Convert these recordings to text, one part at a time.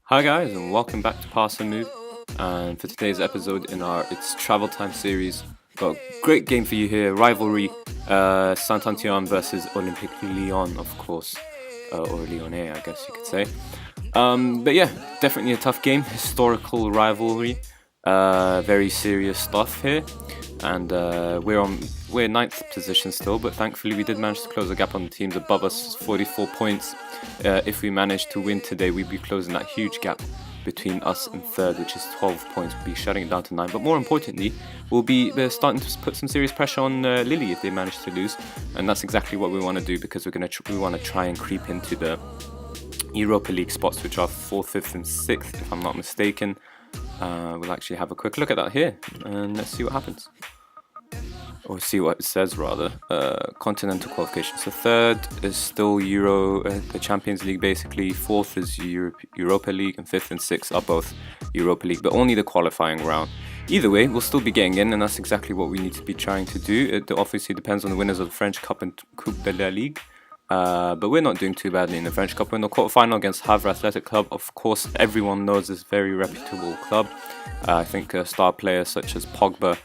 Hi guys, and welcome back to Pass and Move. And for today's episode in our It's Travel Time series, got a great game for you here. Rivalry, Saint-Étienne versus Olympique Lyon, of course, or Lyonnais, I guess you could say. But yeah, definitely a tough game. Historical rivalry, very serious stuff here. And we're ninth position still, but thankfully we did manage to close the gap on the teams above us, 44 points. If we manage to win today, we'd be closing that huge gap between us and third, which is 12 points. We'll be shutting it down to 9. But more importantly, we'll be starting to put some serious pressure on Lille if they manage to lose, and that's exactly what we want to do because we want to try and creep into the Europa League spots, which are 4th, 5th, and 6th, if I'm not mistaken. We'll actually have a quick look at that here, and let's see what happens. Or see what it says, rather. Continental qualification. So 3rd is still the Champions League, basically. 4th is Europa League, and 5th and 6th are both Europa League, but only the qualifying round. Either way, we'll still be getting in, and that's exactly what we need to be trying to do. It obviously depends on the winners of the French Cup and Coupe de la Ligue. But we're not doing too badly in the French Cup. We're in the quarterfinal against Havre Athletic Club. Of course, everyone knows this very reputable club. I think star players such as Pogba,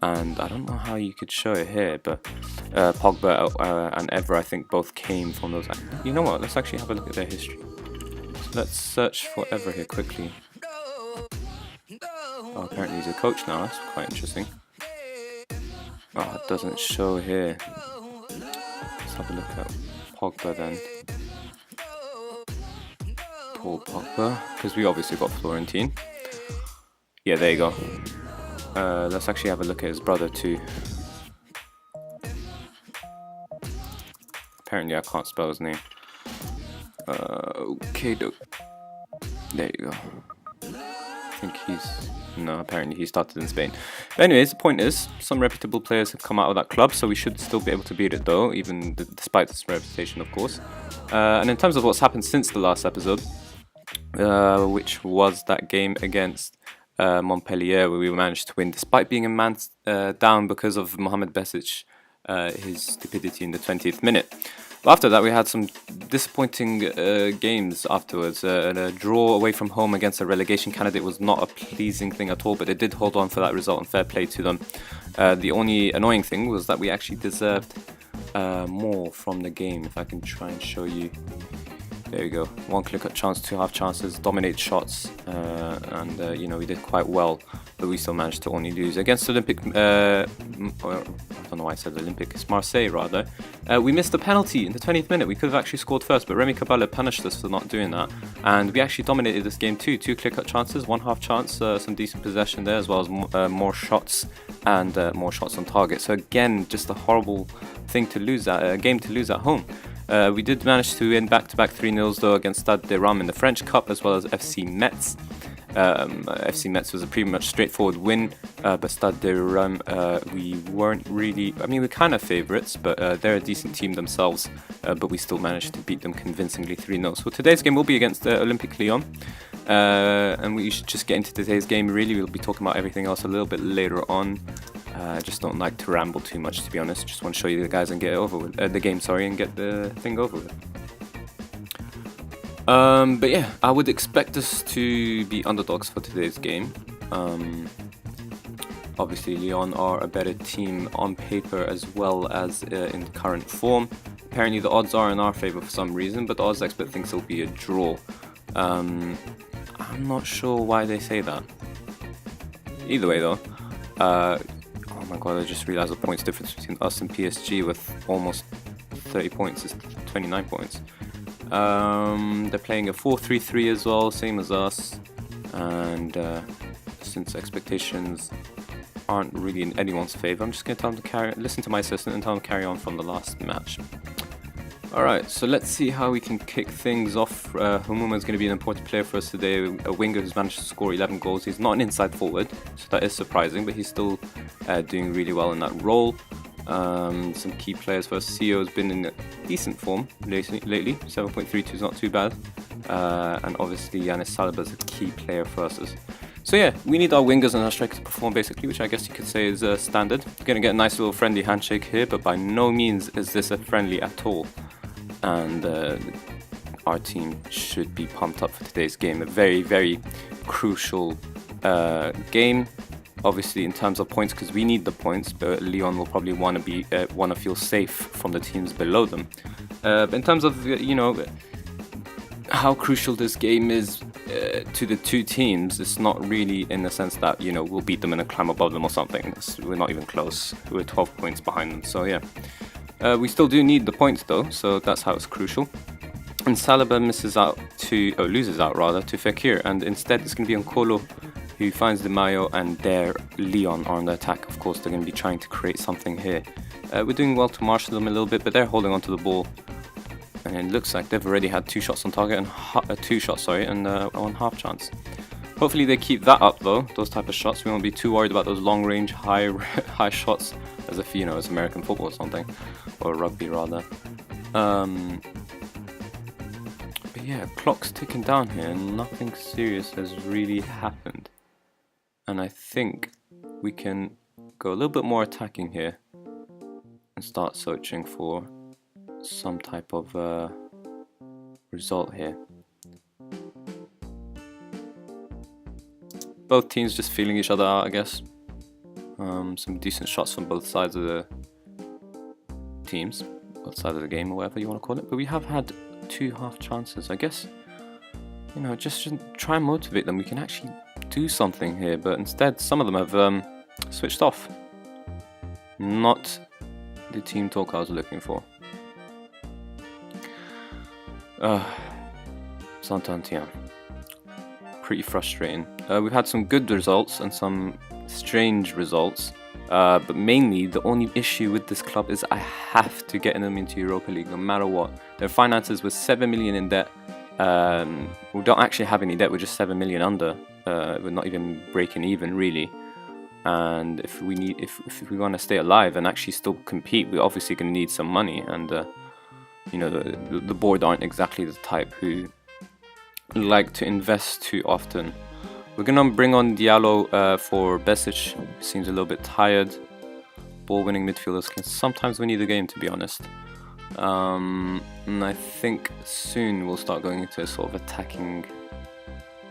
and I don't know how you could show it here, but Pogba and Evra, I think, both came from those. You know what? Let's actually have a look at their history. So let's search for Evra here quickly. Oh, apparently he's a coach now. That's quite interesting. Oh, it doesn't show here. Let's have a look at Pogba then. Paul Pogba, because we obviously got Florentine. Yeah, there you go. Let's actually have a look at his brother too. Apparently I can't spell his name. Okay, there you go. I think apparently he started in Spain. But anyways, the point is, some reputable players have come out of that club, so we should still be able to beat it though, even despite this reputation, of course. And in terms of what's happened since the last episode, which was that game against Montpellier, where we managed to win despite being a man down because of Mohamed Besic, his stupidity in the 20th minute. But after that, we had some disappointing games afterwards. A draw away from home against a relegation candidate was not a pleasing thing at all, but they did hold on for that result, and fair play to them. The only annoying thing was that we actually deserved more from the game. If I can try and show you. There you go. One clear cut chance, 2 half chances, dominate shots, and we did quite well, but we still managed to only lose against Olympic. I don't know why I said Olympic. It's Marseille rather. We missed a penalty in the 20th minute. We could have actually scored first, but Remy Caballa punished us for not doing that, and we actually dominated this game too. 2 clear cut chances, 1 half chance, some decent possession there, as well as more shots and more shots on target. So again, just a horrible thing to lose a game to lose at home. We did manage to win back-to-back 3-0 though against Stade de Reims in the French Cup, as well as FC Metz. FC Metz was a pretty much straightforward win, but Stade de Reims, we weren't really. I mean, we're kind of favourites, but they're a decent team themselves. But we still managed to beat them convincingly 3-0. So today's game will be against Olympique Lyon, and we should just get into today's game. Really, we'll be talking about everything else a little bit later on. I just don't like to ramble too much, to be honest. Just want to show you the guys and get it over with the game, and get the thing over with. But yeah, I would expect us to be underdogs for today's game. Obviously, Lyon are a better team on paper as well as in current form. Apparently, the odds are in our favour for some reason, but the odds expert thinks it'll be a draw. I'm not sure why they say that. Either way, though. Oh my god, I just realised the points difference between us and PSG with almost 30 points is 29 points. They're playing a 4-3-3 as well, same as us. And since expectations aren't really in anyone's favour, I'm just going to tell them to listen to my assistant and tell them to carry on from the last match. Alright, so let's see how we can kick things off. Humuma is going to be an important player for us today, a winger who's managed to score 11 goals. He's not an inside forward, so that is surprising, but he's still doing really well in that role. Some key players for us. CEO has been in decent form lately. 7.32 is not too bad. And obviously Yanis Saliba is a key player for us. So yeah, we need our wingers and our strikers to perform basically, which I guess you could say is standard. We're going to get a nice little friendly handshake here, but by no means is this a friendly at all. And our team should be pumped up for today's game. A very, very crucial game, obviously in terms of points, because we need the points, but Lyon will probably want to feel safe from the teams below them. But in terms of how crucial this game is to the two teams, it's not really in the sense that we'll beat them and climb above them or something. We're not even close. We're 12 points behind them, so yeah. We still do need the points though, so that's how it's crucial. And Saliba loses out to Fekir, and instead it's going to be Nkolo who finds Di Maio, and there Lyon are on the attack. Of course, they're going to be trying to create something here. We're doing well to marshal them a little bit, but they're holding onto the ball. And it looks like they've already had 2 shots on target and 1 half chance. Hopefully they keep that up though, those type of shots. We won't be too worried about those long range, high shots, as if it's American football or something, or rugby rather. But yeah, clock's ticking down here and nothing serious has really happened. And I think we can go a little bit more attacking here and start searching for some type of result here. Both teams just feeling each other out, I guess. Some decent shots from both sides of the teams, both sides of the game, or whatever you want to call it. But we have had 2 half chances, I guess. Just try and motivate them. We can actually do something here, but instead some of them have switched off. Not the team talk I was looking for. Saint-Étienne. Pretty frustrating. We've had some good results and some strange results, but mainly the only issue with this club is I have to get them into Europa League no matter what. Their finances were 7 million in debt. We don't actually have any debt, we're just 7 million under. We're not even breaking even really. And if we want to stay alive and actually still compete, we're obviously going to need some money. And the board aren't exactly the type who like to invest too often. We're gonna bring on Diallo for Besic. Seems a little bit tired. Ball-winning midfielders can sometimes win you the game, to be honest. And I think soon we'll start going into a sort of attacking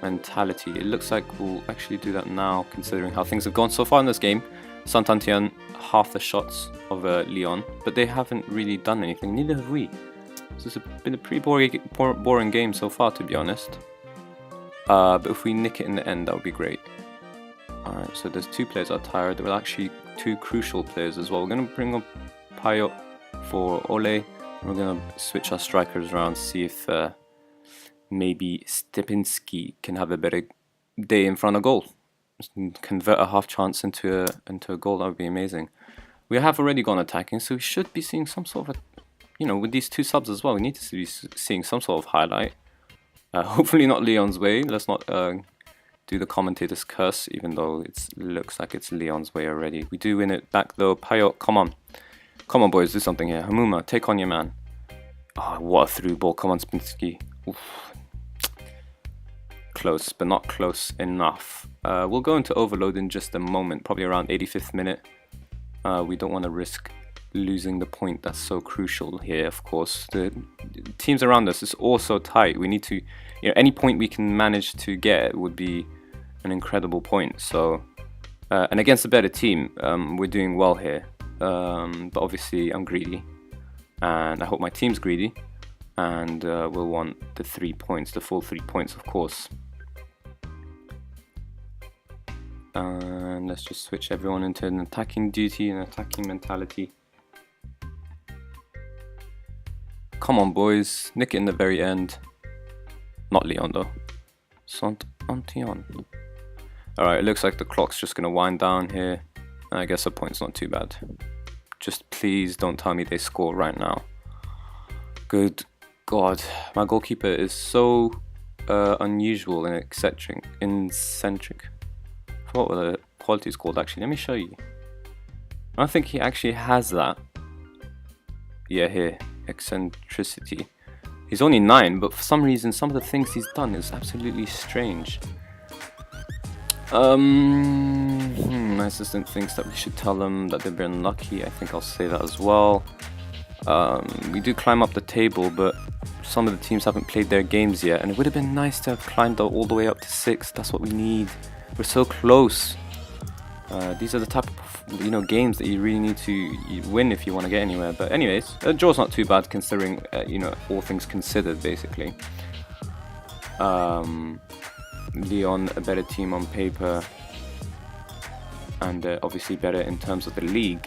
mentality. It looks like we'll actually do that now, considering how things have gone so far in this game. Saint-Étienne half the shots of Lyon, but they haven't really done anything. Neither have we. So it's been a pretty boring game so far, to be honest. But if we nick it in the end, that would be great. Alright, so there's 2 players that are tired. There are actually 2 crucial players as well. We're going to bring up Payot for Ole. We're going to switch our strikers around, see if maybe Stepinski can have a better day in front of goal. Convert a half chance into a goal. That would be amazing. We have already gone attacking, so we should be seeing some sort of with these 2 subs as well, we need to be seeing some sort of highlight. Hopefully not Lyon's way. Let's not do the commentator's curse, even though it looks like it's Lyon's way already. We do win it back though. Payot, come on. Come on, boys, do something here. Hamuma, take on your man. Oh, what a through ball. Come on, Spinski. Oof. Close, but not close enough. We'll go into overload in just a moment, probably around 85th minute. We don't want to risk losing the point that's so crucial here. Of course, the teams around us is also tight. We need to, any point we can manage to get would be an incredible point. So, and against a better team, we're doing well here. But obviously, I'm greedy, and I hope my team's greedy, and we'll want the 3 points, the full 3 points, of course. And let's just switch everyone into an attacking duty and attacking mentality. Come on, boys, nick it in the very end. Not Lyon though. Saint-Étienne. Alright, it looks like the clock's just gonna wind down here. I guess a point's not too bad. Just please don't tell me they score right now. Good God, my goalkeeper is so unusual and eccentric. I forgot what the quality is called actually. Let me show you. I don't think he actually has that. Yeah, here, eccentricity. He's only 9, but for some reason, some of the things he's done is absolutely strange. My assistant thinks that we should tell them that they've been unlucky. I think I'll say that as well. We do climb up the table, but some of the teams haven't played their games yet, and it would have been nice to have climbed all the way up to 6. That's what we need. We're so close. These are the type of games that you really need to win if you want to get anywhere. But anyways, a draw's not too bad considering all things considered, basically. Lyon, a better team on paper, and obviously better in terms of the league.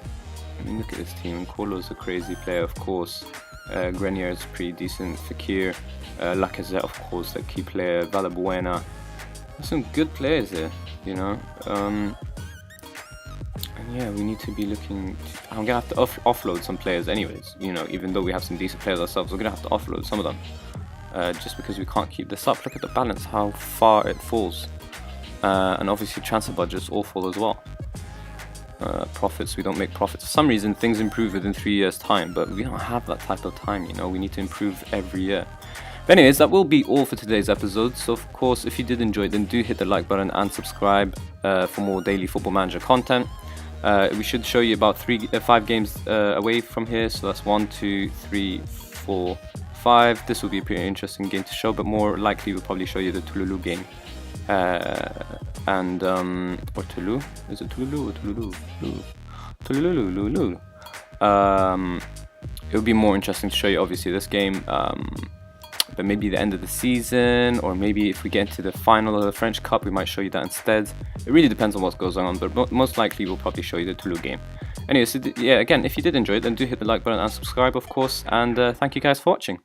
I mean, look at this team. Nkolo's a crazy player, of course. Grenier is pretty decent. Fekir, Lacazette, of course, the key player. Valbuena. There's some good players here, and yeah, we need to be looking. I'm gonna have to offload some players, anyways. Even though we have some decent players ourselves, we're gonna have to offload some of them, just because we can't keep this up. Look at the balance, how far it falls, and obviously transfer budgets all fall as well. Profits, we don't make profits. For some reason, things improve within 3 years' time, but we don't have that type of time. We need to improve every year. But anyways, that will be all for today's episode. So of course, if you did enjoy it, then do hit the like button and subscribe for more daily Football Manager content. We should show you about 5 games away from here. So that's 1, 2, 3, 4, 5. This will be a pretty interesting game to show, but more likely we'll probably show you the Toulouse game. Or Toulouse? Is it Toulouse or Toulouse? Toulouse. It would be more interesting to show you obviously this game, but maybe the end of the season, or maybe if we get into the final of the French Cup, we might show you that instead. It really depends on what goes on, but most likely we'll probably show you the Toulouse game. Anyway, so yeah, again, if you did enjoy it, then do hit the like button and subscribe, of course, and thank you guys for watching.